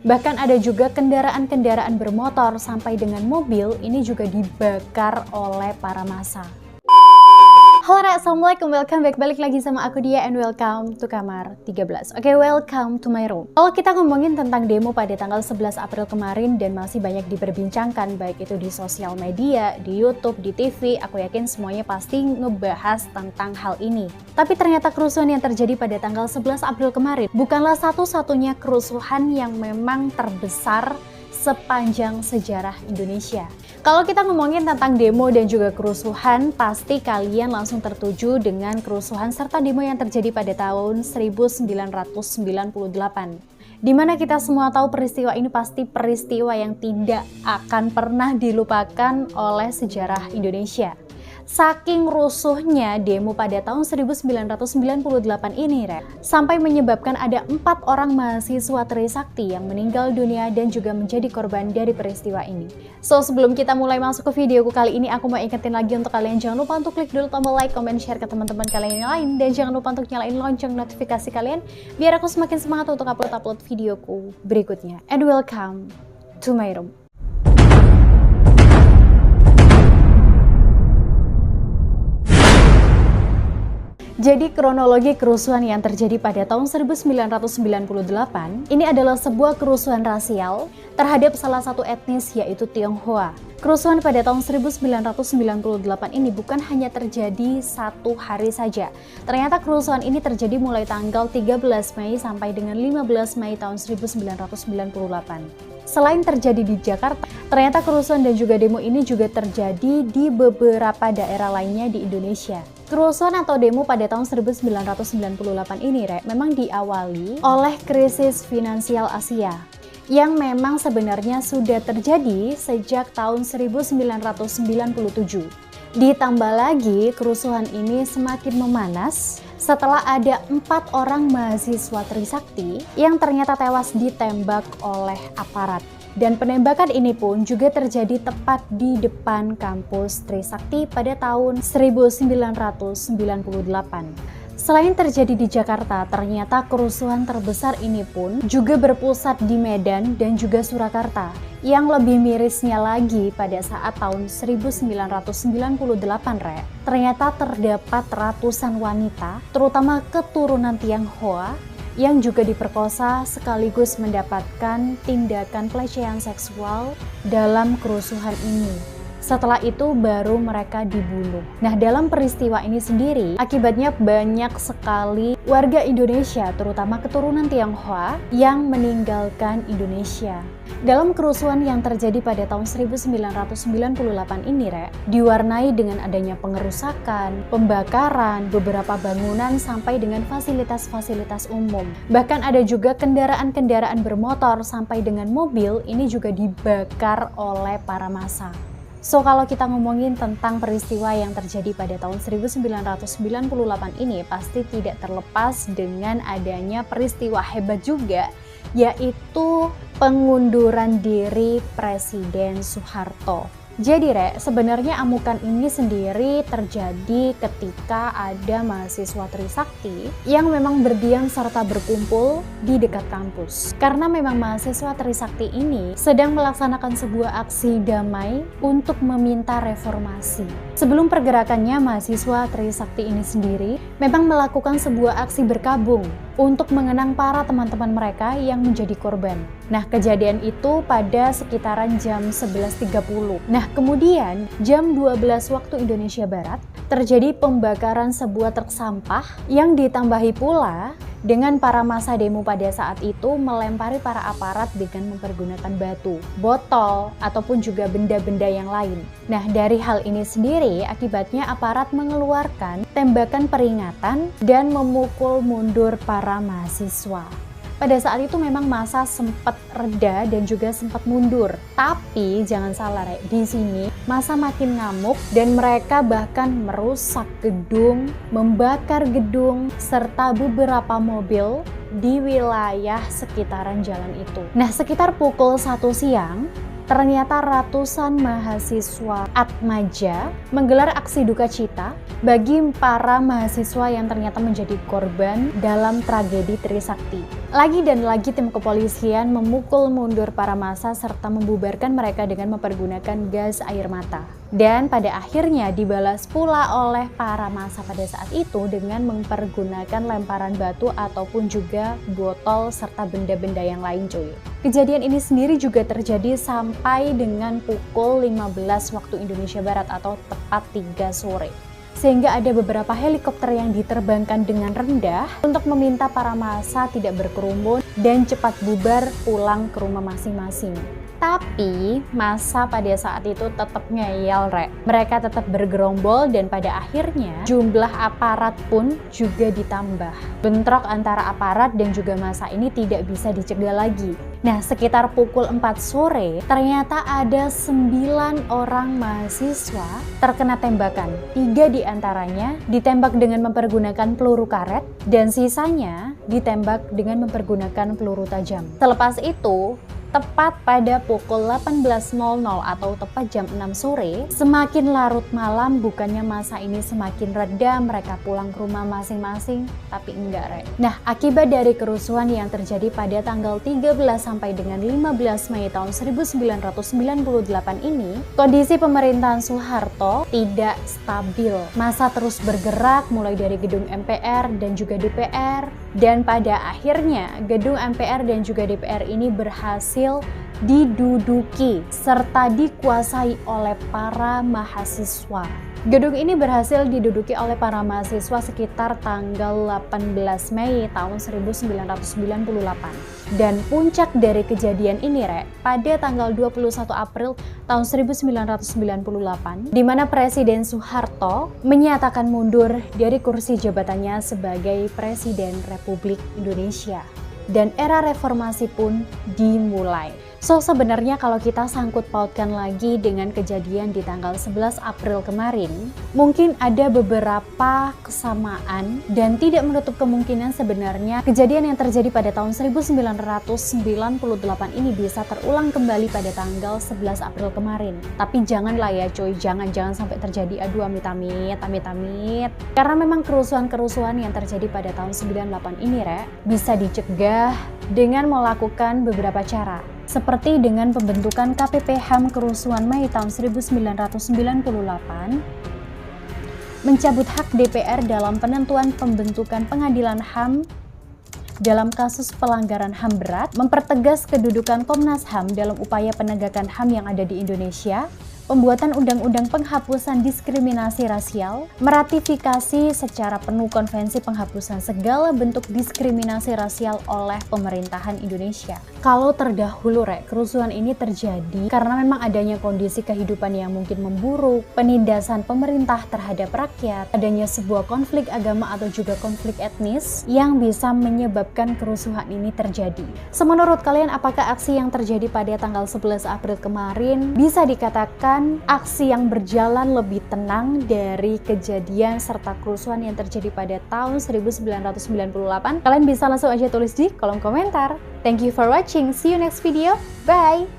Bahkan ada juga kendaraan-kendaraan bermotor sampai dengan mobil ini juga dibakar oleh para massa. Halo assalamualaikum, welcome back, balik lagi sama aku Dia and welcome to Kamar 13. Oke, welcome to my room. Kalau kita ngomongin tentang demo pada tanggal 11 April kemarin dan masih banyak diperbincangkan, baik itu di sosial media, di YouTube, di TV, aku yakin semuanya pasti ngebahas tentang hal ini. Tapi ternyata kerusuhan yang terjadi pada tanggal 11 April kemarin bukanlah satu-satunya kerusuhan yang memang terbesar sepanjang sejarah Indonesia. Kalau kita ngomongin tentang demo dan juga kerusuhan, pasti kalian langsung tertuju dengan kerusuhan serta demo yang terjadi pada tahun 1998. Di mana kita semua tahu peristiwa ini pasti peristiwa yang tidak akan pernah dilupakan oleh sejarah Indonesia. Saking rusuhnya demo pada tahun 1998 ini, sampai menyebabkan ada 4 orang mahasiswa Trisakti yang meninggal dunia dan juga menjadi korban dari peristiwa ini. So, sebelum kita mulai masuk ke videoku kali ini, aku mau ingetin lagi untuk kalian jangan lupa untuk klik dulu tombol like, comment, share ke teman-teman kalian yang lain, dan jangan lupa untuk nyalain lonceng notifikasi kalian biar aku semakin semangat untuk upload videoku berikutnya. And welcome to my room. Jadi kronologi kerusuhan yang terjadi pada tahun 1998 ini adalah sebuah kerusuhan rasial terhadap salah satu etnis yaitu Tionghoa. Kerusuhan pada tahun 1998 ini bukan hanya terjadi satu hari saja. Ternyata kerusuhan ini terjadi mulai tanggal 13 Mei sampai dengan 15 Mei tahun 1998. Selain terjadi di Jakarta, ternyata kerusuhan dan juga demo ini juga terjadi di beberapa daerah lainnya di Indonesia. Kerusuhan atau demo pada tahun 1998 ini, memang diawali oleh krisis finansial Asia yang memang sebenarnya sudah terjadi sejak tahun 1997. Ditambah lagi, kerusuhan ini semakin memanas setelah ada 4 orang mahasiswa Trisakti yang ternyata tewas ditembak oleh aparat. Dan penembakan ini pun juga terjadi tepat di depan kampus Trisakti pada tahun 1998. Selain terjadi di Jakarta, ternyata kerusuhan terbesar ini pun juga berpusat di Medan dan juga Surakarta. Yang lebih mirisnya lagi, pada saat tahun 1998, ternyata terdapat ratusan wanita, terutama keturunan Tionghoa, yang juga diperkosa sekaligus mendapatkan tindakan pelecehan seksual dalam kerusuhan ini. Setelah itu baru mereka dibunuh. Nah, dalam peristiwa ini sendiri, akibatnya banyak sekali warga Indonesia, terutama keturunan Tionghoa, yang meninggalkan Indonesia. Dalam kerusuhan yang terjadi pada tahun 1998 ini, diwarnai dengan adanya pengerusakan, pembakaran, beberapa bangunan sampai dengan fasilitas-fasilitas umum. Bahkan ada juga kendaraan-kendaraan bermotor sampai dengan mobil ini juga dibakar oleh para massa. So, kalau kita ngomongin tentang peristiwa yang terjadi pada tahun 1998 ini, pasti tidak terlepas dengan adanya peristiwa hebat juga, yaitu pengunduran diri Presiden Soeharto. Jadi, sebenarnya amukan ini sendiri terjadi ketika ada mahasiswa Trisakti yang memang berdiam serta berkumpul di dekat kampus. Karena memang mahasiswa Trisakti ini sedang melaksanakan sebuah aksi damai untuk meminta reformasi. Sebelum pergerakannya, mahasiswa Trisakti ini sendiri memang melakukan sebuah aksi berkabung untuk mengenang para teman-teman mereka yang menjadi korban. Nah, kejadian itu pada sekitaran jam 11.30. Nah, kemudian jam 12 waktu Indonesia Barat terjadi pembakaran sebuah truk sampah yang ditambahi pula dengan para massa demo pada saat itu melempari para aparat dengan mempergunakan batu, botol, ataupun juga benda-benda yang lain. Nah, dari hal ini sendiri akibatnya aparat mengeluarkan tembakan peringatan dan memukul mundur para mahasiswa. Pada saat itu memang massa sempat reda dan juga sempat mundur. Tapi jangan salah, di sini massa makin ngamuk dan mereka bahkan merusak gedung, membakar gedung, serta beberapa mobil di wilayah sekitaran jalan itu. Nah, sekitar pukul 1 siang, ternyata ratusan mahasiswa Atmaja menggelar aksi duka cita bagi para mahasiswa yang ternyata menjadi korban dalam tragedi Trisakti. Lagi dan lagi tim kepolisian memukul mundur para massa serta membubarkan mereka dengan mempergunakan gas air mata. Dan pada akhirnya dibalas pula oleh para massa pada saat itu dengan mempergunakan lemparan batu ataupun juga botol serta benda-benda yang lain cuy. Kejadian ini sendiri juga terjadi sampai dengan pukul 15 waktu Indonesia Barat atau tepat 3 sore. Sehingga ada beberapa helikopter yang diterbangkan dengan rendah untuk meminta para massa tidak berkerumun dan cepat bubar pulang ke rumah masing-masing. Tapi massa pada saat itu tetap ngeyel rek. Mereka tetap bergerombol dan pada akhirnya jumlah aparat pun juga ditambah. Bentrok antara aparat dan juga massa ini tidak bisa dicegah lagi. Nah, sekitar pukul 4 sore ternyata ada 9 orang mahasiswa terkena tembakan. 3 diantaranya ditembak dengan mempergunakan peluru karet dan sisanya ditembak dengan mempergunakan peluru tajam. Selepas itu, tepat pada pukul 18.00 atau tepat jam 6 sore, semakin larut malam bukannya massa ini semakin reda, mereka pulang ke rumah masing-masing, tapi enggak rek. Nah, akibat dari kerusuhan yang terjadi pada tanggal 13 sampai dengan 15 Mei tahun 1998 ini, kondisi pemerintahan Soeharto tidak stabil. Massa terus bergerak mulai dari gedung MPR dan juga DPR, dan pada akhirnya gedung MPR dan juga DPR ini berhasil diduduki serta dikuasai oleh para mahasiswa. Gedung ini berhasil diduduki oleh para mahasiswa sekitar tanggal 18 Mei tahun 1998. Dan puncak dari kejadian ini rek, pada tanggal 21 April tahun 1998, di mana Presiden Soeharto menyatakan mundur dari kursi jabatannya sebagai Presiden Republik Indonesia. Dan era reformasi pun dimulai. So sebenarnya kalau kita sangkut pautkan lagi dengan kejadian di tanggal 11 April kemarin, mungkin ada beberapa kesamaan dan tidak menutup kemungkinan sebenarnya kejadian yang terjadi pada tahun 1998 ini bisa terulang kembali pada tanggal 11 April kemarin. Tapi janganlah ya cuy, jangan sampai terjadi, aduh amit-amit. Karena memang kerusuhan-kerusuhan yang terjadi pada tahun 98 ini rek, bisa dicegah dengan melakukan beberapa cara. Seperti dengan pembentukan KPP HAM kerusuhan Mei tahun 1998, mencabut hak DPR dalam penentuan pembentukan pengadilan HAM dalam kasus pelanggaran HAM berat, mempertegas kedudukan Komnas HAM dalam upaya penegakan HAM yang ada di Indonesia, pembuatan undang-undang penghapusan diskriminasi rasial, meratifikasi secara penuh konvensi penghapusan segala bentuk diskriminasi rasial oleh pemerintahan Indonesia. Kalau terdahulu rek, kerusuhan ini terjadi karena memang adanya kondisi kehidupan yang mungkin memburuk, penindasan pemerintah terhadap rakyat, adanya sebuah konflik agama atau juga konflik etnis yang bisa menyebabkan kerusuhan ini terjadi. Semenurut kalian, apakah aksi yang terjadi pada tanggal 11 April kemarin bisa dikatakan aksi yang berjalan lebih tenang dari kejadian serta kerusuhan yang terjadi pada tahun 1998? Kalian bisa langsung aja tulis di kolom komentar. Thank you for watching. See you next video. Bye!